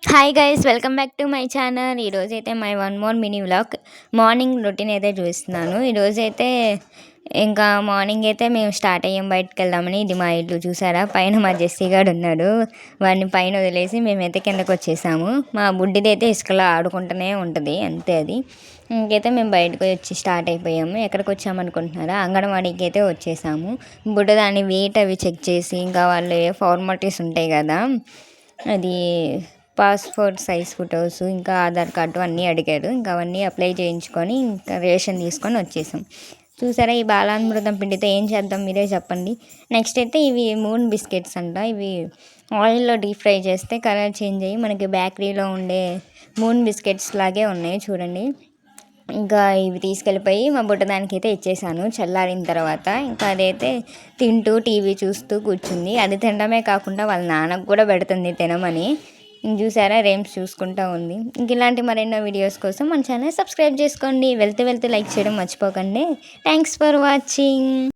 Hi guys, welcome back to my channel. ఈరోజైతే my one more mini vlog morning routine అయితే చూస్తున్నాను. ఈరోజైతే ఇంకా మార్నింగ్ అయితే మేము స్టార్ట్ అయ్యాం బయటకు వెళ్దామని. ఇది మా ఇల్లు చూసారా, పైన మా జెస్సీ గాడు ఉన్నాడు. వాడిని పైన వదిలేసి మేమైతే కిందకు వచ్చేసాము. మా బుడ్డిది అయితే ఇసుకలో ఆడుకుంటూనే ఉంటుంది, అంతే అది. ఇంకైతే మేము బయటకు వచ్చి స్టార్ట్ అయిపోయాము. ఎక్కడికి వచ్చామనుకుంటున్నారా, అంగన్వాడీకి అయితే వచ్చేసాము. బుడ్డదాన్ని వెయిట్ అవి చెక్ చేసి, ఇంకా వాళ్ళు ఏ ఫార్మాలిటీస్ ఉంటాయి కదా, అది పాస్పోర్ట్ సైజ్ ఫొటోస్ ఇంకా ఆధార్ కార్డు అన్నీ అడిగారు. ఇంకా అవన్నీ అప్లై చేయించుకొని ఇంకా రేషన్ తీసుకొని వచ్చేసాం. చూసారా, ఈ బాలామృతం పిండితో ఏం చేద్దాం మీరే చెప్పండి. నెక్స్ట్ అయితే ఇవి మూన్ బిస్కెట్స్ అంట. ఇవి ఆయిల్లో డీప్ ఫ్రై చేస్తే కలర్ చేంజ్ అయ్యి మనకి బేకరీలో ఉండే మూన్ బిస్కెట్స్ లాగే ఉన్నాయి చూడండి. ఇంకా ఇవి తీసుకెళ్ళిపోయి మా బుట్టదానికి అయితే ఇచ్చేసాను. చల్లారిన తర్వాత ఇంకా అదైతే తింటూ టీవీ చూస్తూ కూర్చుంది. అది తినడమే కాకుండా వాళ్ళ నాన్నకు కూడా పెడుతుంది తినమని. చూసారా, రేమ్స్ చూసుకుంటూ ఉంది. ఇంక ఇలాంటి మరెన్నో వీడియోస్ కోసం మన ఛానల్ సబ్స్క్రైబ్ చేసుకోండి. వెళ్తే లైక్ చేయడం మర్చిపోకండి. Thanks for watching.